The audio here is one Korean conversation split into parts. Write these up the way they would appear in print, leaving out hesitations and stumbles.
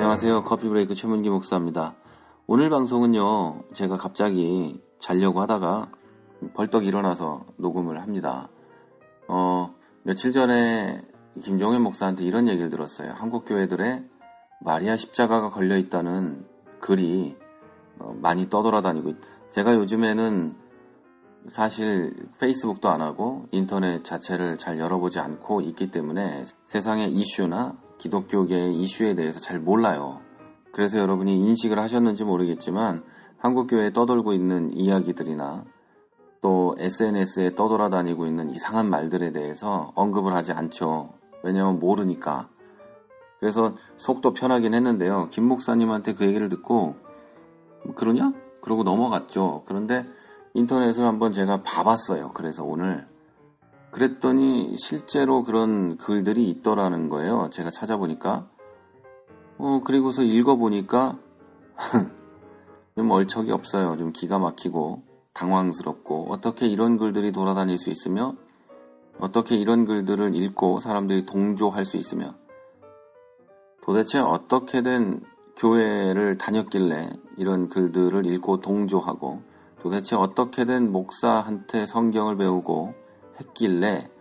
안녕하세요. 커피브레이크 최문기 목사입니다. 오늘 방송은요, 제가 갑자기 자려고 하다가 벌떡 일어나서 녹음을 합니다. 며칠 전에 김종현 목사한테 이런 얘기를 들었어요. 한국 교회들에 마리아 십자가가 걸려있다는 글이 많이 떠돌아다니고, 제가 요즘에는 사실 페이스북도 안 하고 인터넷 자체를 잘 열어보지 않고 있기 때문에 세상의 이슈나 기독교계의 이슈에 대해서 잘 몰라요. 그래서 여러분이 인식을 하셨는지 모르겠지만 한국교회에 떠돌고 있는 이야기들이나 또 SNS에 떠돌아다니고 있는 이상한 말들에 대해서 언급을 하지 않죠. 왜냐하면 모르니까. 그래서 속도 편하긴 했는데요. 김 목사님한테 그 얘기를 듣고 그러냐? 그러고 넘어갔죠. 그런데 인터넷을 한번 제가 봐봤어요. 그래서 오늘 그랬더니 실제로 그런 글들이 있더라는 거예요. 제가 찾아보니까 그리고서 읽어보니까 좀 얼척이 없어요. 좀 기가 막히고 당황스럽고 어떻게 이런 글들이 돌아다닐 수 있으며 어떻게 이런 글들을 읽고 사람들이 동조할 수 있으며 도대체 어떻게 된 교회를 다녔길래 이런 글들을 읽고 동조하고 도대체 어떻게 된 목사한테 성경을 배우고 했길래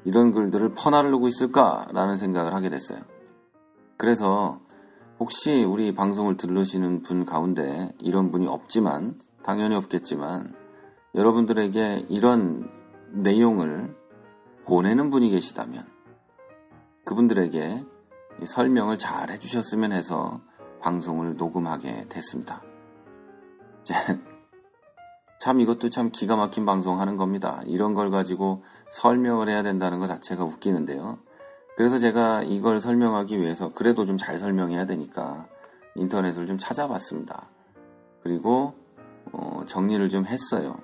이런 글들을 퍼나르고 있을까라는 생각을 하게 됐어요. 그래서 혹시 우리 방송을 들으시는 분 가운데 이런 분이 없지만 당연히 없겠지만 여러분들에게 이런 내용을 보내는 분이 계시다면 그분들에게 설명을 잘 해주셨으면 해서 방송을 녹음하게 됐습니다. 참 이것도 참 기가 막힌 방송하는 겁니다. 이런 걸 가지고 설명을 해야 된다는 것 자체가 웃기는데요. 그래서 제가 이걸 설명하기 위해서 그래도 좀 잘 설명해야 되니까 인터넷을 좀 찾아봤습니다. 그리고 정리를 좀 했어요.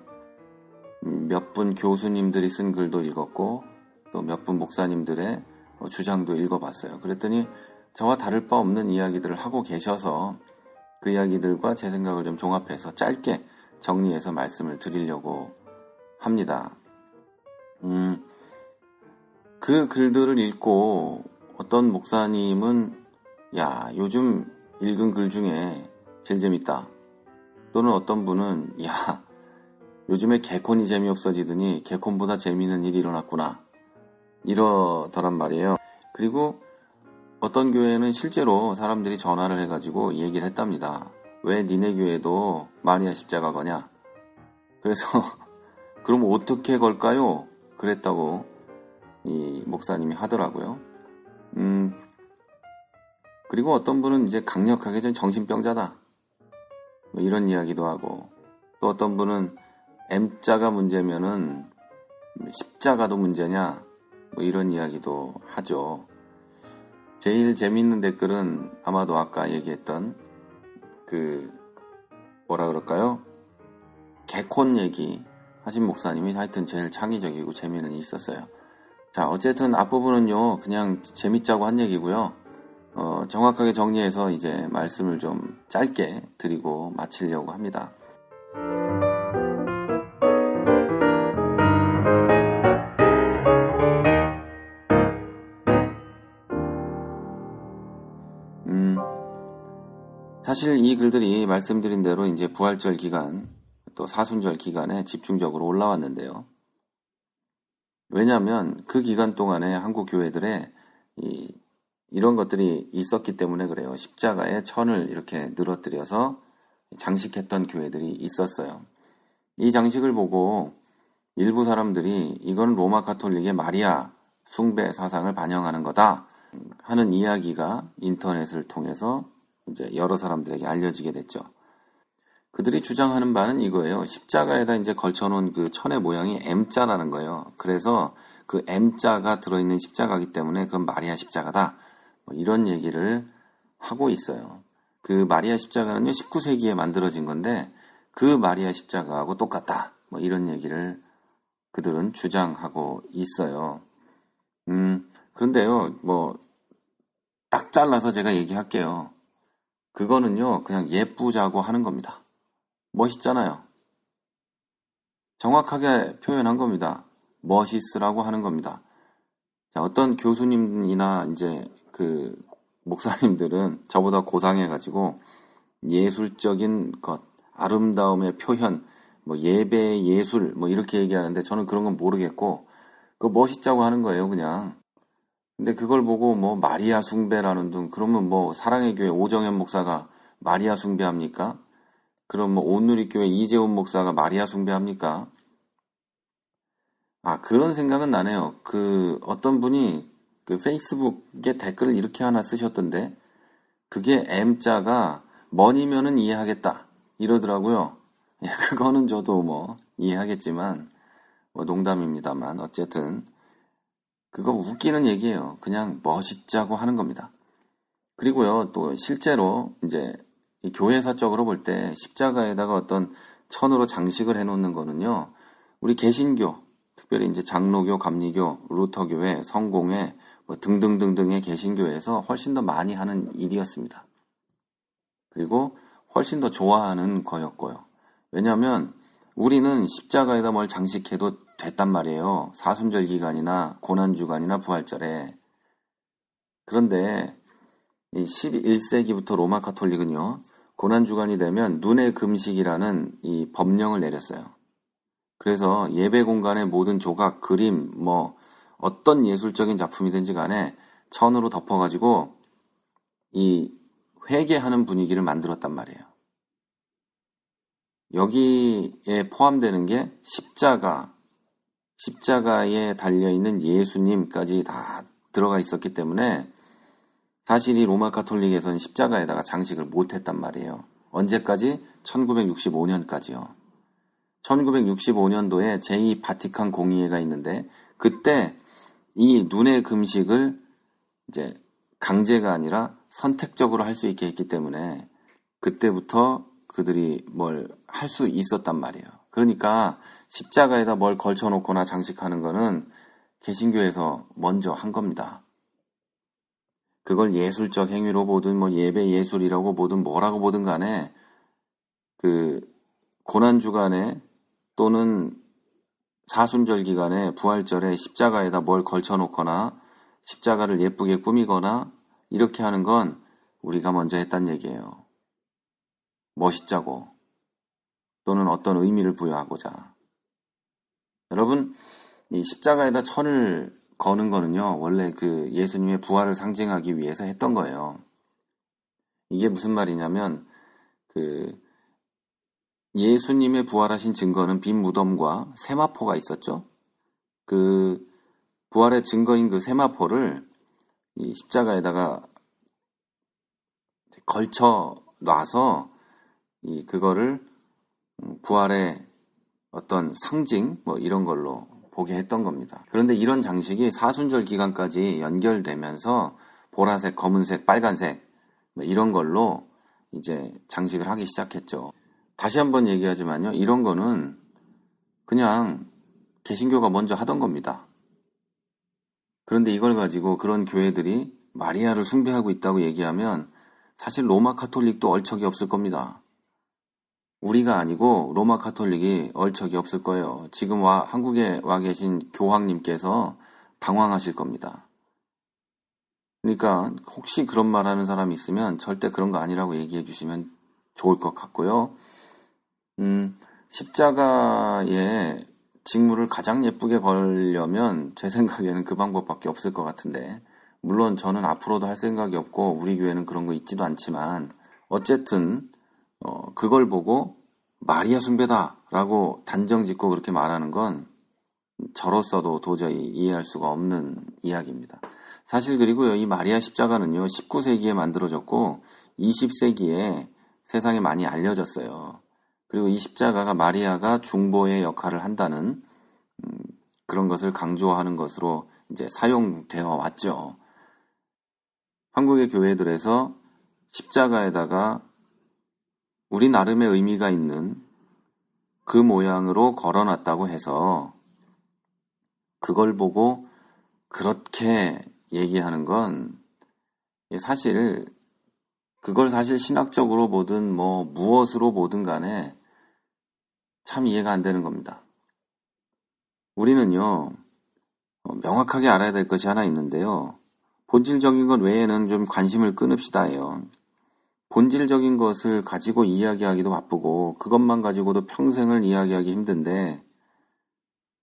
몇 분 교수님들이 쓴 글도 읽었고 또 몇 분 목사님들의 주장도 읽어봤어요. 그랬더니 저와 다를 바 없는 이야기들을 하고 계셔서 그 이야기들과 제 생각을 좀 종합해서 짧게 정리해서 말씀을 드리려고 합니다. 그 글들을 읽고 어떤 목사님은 야, 요즘 읽은 글 중에 제일 재밌다. 또는 어떤 분은 야, 요즘에 개콘이 재미없어지더니 개콘보다 재미있는 일이 일어났구나. 이러더란 말이에요. 그리고 어떤 교회는 실제로 사람들이 전화를 해가지고 얘기를 했답니다. 왜 니네 교회도 마리아 십자가 거냐? 그래서 그럼 어떻게 걸까요? 그랬다고 이 목사님이 하더라고요. 그리고 어떤 분은 이제 강력하게 전 정신병자다. 뭐 이런 이야기도 하고 또 어떤 분은 M자가 문제면은 십자가도 문제냐? 뭐 이런 이야기도 하죠. 제일 재미있는 댓글은 아마도 아까 얘기했던 뭐라 그럴까요? 개콘 얘기 하신 목사님이 하여튼 제일 창의적이고 재미는 있었어요. 자, 어쨌든 앞부분은요, 그냥 재밌자고 한 얘기고요. 정확하게 정리해서 이제 말씀을 좀 짧게 드리고 마치려고 합니다. 사실 이 글들이 말씀드린 대로 이제 부활절 기간, 또 사순절 기간에 집중적으로 올라왔는데요. 왜냐하면 그 기간 동안에 한국 교회들에 이런 것들이 있었기 때문에 그래요. 십자가에 천을 이렇게 늘어뜨려서 장식했던 교회들이 있었어요. 이 장식을 보고 일부 사람들이 이건 로마 가톨릭의 마리아 숭배 사상을 반영하는 거다 하는 이야기가 인터넷을 통해서 이제 여러 사람들에게 알려지게 됐죠. 그들이 주장하는 바는 이거예요. 십자가에다 이제 걸쳐놓은 그 천의 모양이 M자라는 거예요. 그래서 그 M자가 들어있는 십자가이기 때문에 그건 마리아 십자가다. 뭐 이런 얘기를 하고 있어요. 그 마리아 십자가는요, 19세기에 만들어진 건데 그 마리아 십자가하고 똑같다. 뭐 이런 얘기를 그들은 주장하고 있어요. 그런데요, 뭐 딱 잘라서 제가 얘기할게요. 그거는요, 그냥 예쁘자고 하는 겁니다. 멋있잖아요. 정확하게 표현한 겁니다. 멋있으라고 하는 겁니다. 자, 어떤 교수님이나 이제 목사님들은 저보다 고상해가지고 예술적인 것, 아름다움의 표현, 뭐 예배의 예술, 뭐 이렇게 얘기하는데 저는 그런 건 모르겠고 그거 멋있자고 하는 거예요, 그냥. 근데 그걸 보고 뭐 마리아 숭배라는 등 그러면 뭐 사랑의 교회 오정현 목사가 마리아 숭배합니까? 그럼 뭐 온누리교회 이재훈 목사가 마리아 숭배합니까? 아, 그런 생각은 나네요. 그 어떤 분이 그 페이스북에 댓글을 이렇게 하나 쓰셨던데 그게 M자가 머니면은 이해하겠다 이러더라고요. 예, 그거는 저도 뭐 이해하겠지만 뭐 농담입니다만 어쨌든 그거 웃기는 얘기예요. 그냥 멋있자고 하는 겁니다. 그리고요, 또 실제로 이제 이 교회사적으로 볼 때 십자가에다가 어떤 천으로 장식을 해놓는 거는요, 우리 개신교, 특별히 이제 장로교, 감리교, 루터교회, 성공회, 뭐 등등등등의 개신교에서 훨씬 더 많이 하는 일이었습니다. 그리고 훨씬 더 좋아하는 거였고요. 왜냐하면 우리는 십자가에다 뭘 장식해도 됐단 말이에요. 사순절 기간이나 고난주간이나 부활절에. 그런데 이 11세기부터 로마 카톨릭은요, 고난주간이 되면 눈의 금식이라는 이 법령을 내렸어요. 그래서 예배 공간의 모든 조각, 그림, 뭐 어떤 예술적인 작품이든지 간에 천으로 덮어가지고 이 회개하는 분위기를 만들었단 말이에요. 여기에 포함되는 게 십자가에 달려있는 예수님까지 다 들어가 있었기 때문에 사실 이 로마 카톨릭에서는 십자가에다가 장식을 못했단 말이에요. 언제까지? 1965년까지요. 1965년도에 제2 바티칸 공의회가 있는데 그때 이 눈의 금식을 이제 강제가 아니라 선택적으로 할 수 있게 했기 때문에 그때부터 그들이 뭘 할 수 있었단 말이에요. 그러니까 십자가에다 뭘 걸쳐놓거나 장식하는 거는 개신교에서 먼저 한 겁니다. 그걸 예술적 행위로 보든 뭐 예배 예술이라고 보든 뭐라고 보든 간에 그 고난주간에 또는 사순절 기간에 부활절에 십자가에다 뭘 걸쳐놓거나 십자가를 예쁘게 꾸미거나 이렇게 하는 건 우리가 먼저 했단 얘기예요. 멋있자고 또는 어떤 의미를 부여하고자. 여러분, 이 십자가에다 천을 거는 거는요, 원래 그 예수님의 부활을 상징하기 위해서 했던 거예요. 이게 무슨 말이냐면, 그 예수님의 부활하신 증거는 빈 무덤과 세마포가 있었죠. 그 부활의 증거인 그 세마포를 이 십자가에다가 걸쳐 놔서 그거를 부활의 어떤 상징 뭐 이런 걸로 보게 했던 겁니다. 그런데 이런 장식이 사순절 기간까지 연결되면서 보라색, 검은색, 빨간색 뭐 이런 걸로 이제 장식을 하기 시작했죠. 다시 한번 얘기하지만요. 이런 거는 그냥 개신교가 먼저 하던 겁니다. 그런데 이걸 가지고 그런 교회들이 마리아를 숭배하고 있다고 얘기하면 사실 로마 카톨릭도 얼척이 없을 겁니다. 우리가 아니고 로마 카톨릭이 얼척이 없을 거예요. 지금 한국에 와 계신 교황님께서 당황하실 겁니다. 그러니까 혹시 그런 말 하는 사람이 있으면 절대 그런 거 아니라고 얘기해 주시면 좋을 것 같고요. 십자가에 직무를 가장 예쁘게 걸려면 제 생각에는 그 방법밖에 없을 것 같은데 물론 저는 앞으로도 할 생각이 없고 우리 교회는 그런 거 있지도 않지만 어쨌든 그걸 보고 마리아 숭배다라고 단정 짓고 그렇게 말하는 건 저로서도 도저히 이해할 수가 없는 이야기입니다. 사실 그리고요, 이 마리아 십자가는요, 19세기에 만들어졌고 20세기에 세상에 많이 알려졌어요. 그리고 이 십자가가 마리아가 중보의 역할을 한다는 그런 것을 강조하는 것으로 이제 사용되어 왔죠. 한국의 교회들에서 십자가에다가 우리 나름의 의미가 있는 그 모양으로 걸어놨다고 해서 그걸 보고 그렇게 얘기하는 건 사실 그걸 사실 신학적으로 보든 뭐 무엇으로 보든 간에 참 이해가 안 되는 겁니다. 우리는요, 명확하게 알아야 될 것이 하나 있는데요. 본질적인 것 외에는 좀 관심을 끊읍시다예요. 본질적인 것을 가지고 이야기하기도 바쁘고 그것만 가지고도 평생을 이야기하기 힘든데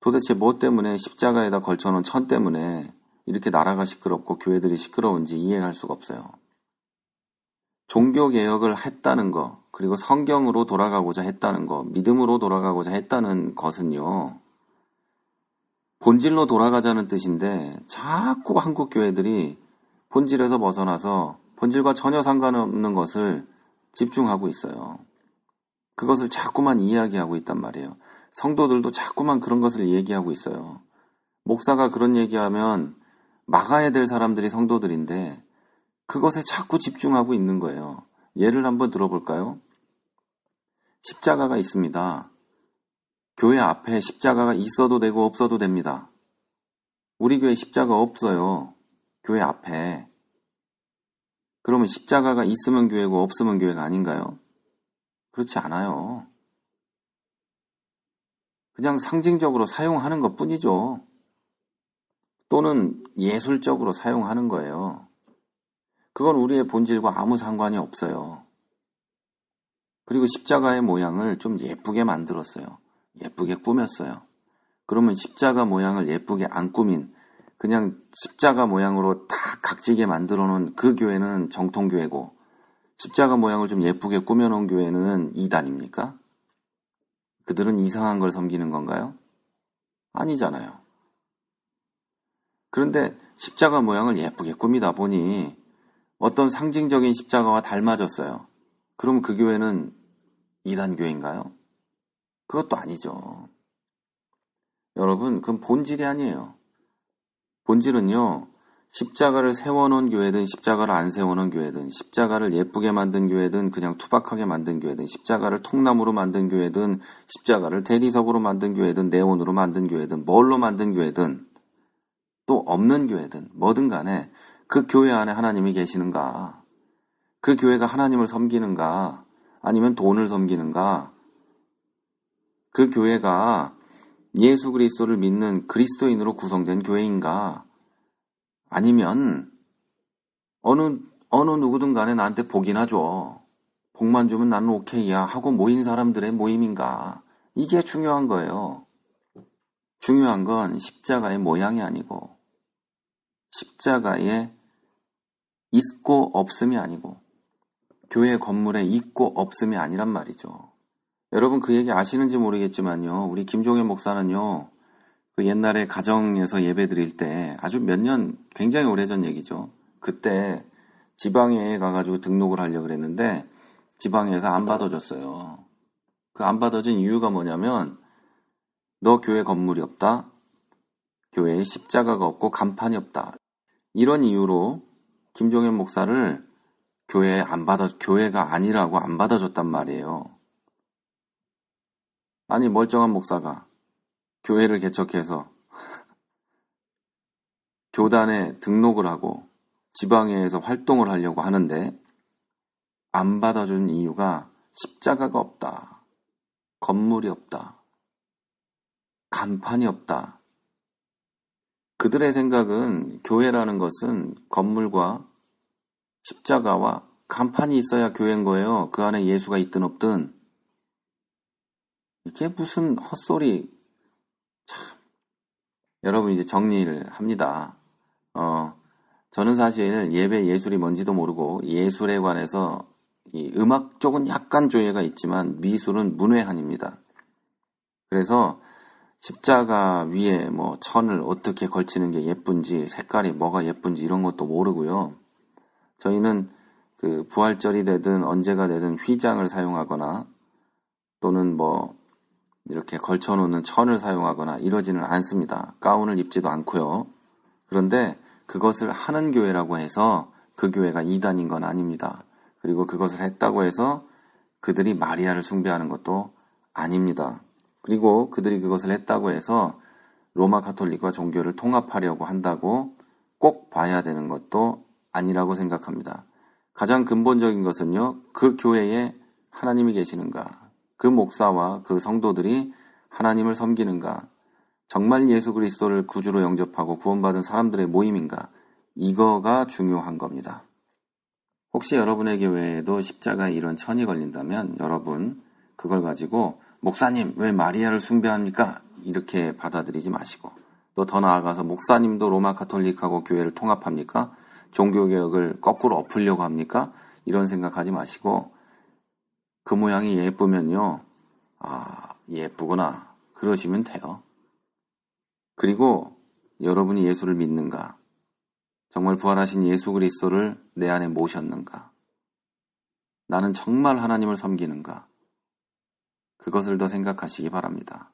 도대체 뭐 때문에 십자가에다 걸쳐놓은 천 때문에 이렇게 나라가 시끄럽고 교회들이 시끄러운지 이해할 수가 없어요. 종교개혁을 했다는 거, 그리고 성경으로 돌아가고자 했다는 거, 믿음으로 돌아가고자 했다는 것은요, 본질로 돌아가자는 뜻인데 자꾸 한국 교회들이 본질에서 벗어나서 본질과 전혀 상관없는 것을 집중하고 있어요. 그것을 자꾸만 이야기하고 있단 말이에요. 성도들도 자꾸만 그런 것을 얘기하고 있어요. 목사가 그런 얘기하면 막아야 될 사람들이 성도들인데 그것에 자꾸 집중하고 있는 거예요. 예를 한번 들어볼까요? 십자가가 있습니다. 교회 앞에 십자가가 있어도 되고 없어도 됩니다. 우리 교회 십자가 없어요. 교회 앞에. 그러면 십자가가 있으면 교회고 없으면 교회가 아닌가요? 그렇지 않아요. 그냥 상징적으로 사용하는 것 뿐이죠. 또는 예술적으로 사용하는 거예요. 그건 우리의 본질과 아무 상관이 없어요. 그리고 십자가의 모양을 좀 예쁘게 만들었어요. 예쁘게 꾸몄어요. 그러면 십자가 모양을 예쁘게 안 꾸민 그냥 십자가 모양으로 다 각지게 만들어 놓은 그 교회는 정통교회고 십자가 모양을 좀 예쁘게 꾸며 놓은 교회는 이단입니까? 그들은 이상한 걸 섬기는 건가요? 아니잖아요. 그런데 십자가 모양을 예쁘게 꾸미다 보니 어떤 상징적인 십자가와 닮아졌어요. 그럼 그 교회는 이단 교회인가요? 그것도 아니죠. 여러분, 그건 본질이 아니에요. 본질은요, 십자가를 세워놓은 교회든 십자가를 안 세워놓은 교회든 십자가를 예쁘게 만든 교회든 그냥 투박하게 만든 교회든 십자가를 통나무로 만든 교회든 십자가를 대리석으로 만든 교회든 네온으로 만든 교회든 뭘로 만든 교회든 또 없는 교회든 뭐든 간에 그 교회 안에 하나님이 계시는가? 그 교회가 하나님을 섬기는가? 아니면 돈을 섬기는가? 그 교회가 예수 그리스도를 믿는 그리스도인으로 구성된 교회인가? 아니면 어느 누구든 간에 나한테 복이나 줘. 복만 주면 나는 오케이야 하고 모인 사람들의 모임인가? 이게 중요한 거예요. 중요한 건 십자가의 모양이 아니고 십자가의 있고 없음이 아니고 교회 건물에 있고 없음이 아니란 말이죠. 여러분 그 얘기 아시는지 모르겠지만요. 우리 김종현 목사는요. 그 옛날에 가정에서 예배 드릴 때 아주 몇 년 굉장히 오래전 얘기죠. 그때 지방에 가가지고 등록을 하려고 그랬는데 지방에서 안 받아줬어요. 그 안 받아준 이유가 뭐냐면 너 교회 건물이 없다. 교회에 십자가가 없고 간판이 없다. 이런 이유로 김종현 목사를 교회가 아니라고 안 받아줬단 말이에요. 아니 멀쩡한 목사가 교회를 개척해서 교단에 등록을 하고 지방회에서 활동을 하려고 하는데 안 받아준 이유가 십자가가 없다. 건물이 없다. 간판이 없다. 그들의 생각은 교회라는 것은 건물과 십자가와 간판이 있어야 교회인 거예요. 그 안에 예수가 있든 없든. 이게 무슨 헛소리. 참. 여러분 이제 정리를 합니다. 저는 사실 예배 예술이 뭔지도 모르고 예술에 관해서 이 음악 쪽은 약간 조예가 있지만 미술은 문외한입니다. 그래서 십자가 위에 뭐 천을 어떻게 걸치는 게 예쁜지 색깔이 뭐가 예쁜지 이런 것도 모르고요. 저희는 그 부활절이 되든 언제가 되든 휘장을 사용하거나 또는 뭐 이렇게 걸쳐놓는 천을 사용하거나 이러지는 않습니다. 가운을 입지도 않고요. 그런데 그것을 하는 교회라고 해서 그 교회가 이단인 건 아닙니다. 그리고 그것을 했다고 해서 그들이 마리아를 숭배하는 것도 아닙니다. 그리고 그들이 그것을 했다고 해서 로마 가톨릭과 종교를 통합하려고 한다고 꼭 봐야 되는 것도 아니라고 생각합니다. 가장 근본적인 것은요, 그 교회에 하나님이 계시는가, 그 목사와 그 성도들이 하나님을 섬기는가, 정말 예수 그리스도를 구주로 영접하고 구원받은 사람들의 모임인가, 이거가 중요한 겁니다. 혹시 여러분의 교회에도 십자가에 이런 천이 걸린다면 여러분 그걸 가지고 목사님 왜 마리아를 숭배합니까? 이렇게 받아들이지 마시고 또 더 나아가서 목사님도 로마 가톨릭하고 교회를 통합합니까? 종교개혁을 거꾸로 엎으려고 합니까? 이런 생각하지 마시고 그 모양이 예쁘면요. 예쁘구나. 그러시면 돼요. 그리고 여러분이 예수를 믿는가? 정말 부활하신 예수 그리스도를 내 안에 모셨는가? 나는 정말 하나님을 섬기는가? 그것을 더 생각하시기 바랍니다.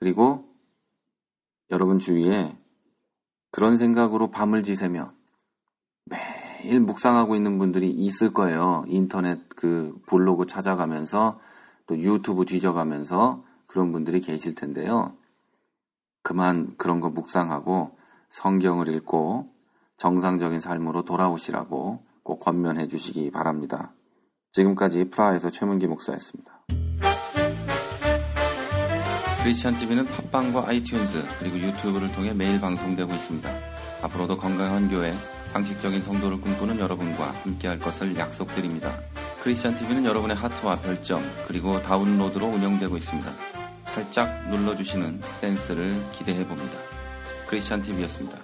그리고 여러분 주위에 그런 생각으로 밤을 지새며 매일 묵상하고 있는 분들이 있을 거예요. 인터넷 그 블로그 찾아가면서 또 유튜브 뒤져가면서 그런 분들이 계실 텐데요. 그만 그런 거 묵상하고 성경을 읽고 정상적인 삶으로 돌아오시라고 꼭 권면해 주시기 바랍니다. 지금까지 프라하에서 최문기 목사였습니다. 크리스천 TV는 팟빵과 아이튠즈 그리고 유튜브를 통해 매일 방송되고 있습니다. 앞으로도 건강한 교회, 상식적인 성도를 꿈꾸는 여러분과 함께할 것을 약속드립니다. 크리스천 TV는 여러분의 하트와 별점 그리고 다운로드로 운영되고 있습니다. 살짝 눌러주시는 센스를 기대해봅니다. 크리스천 TV였습니다.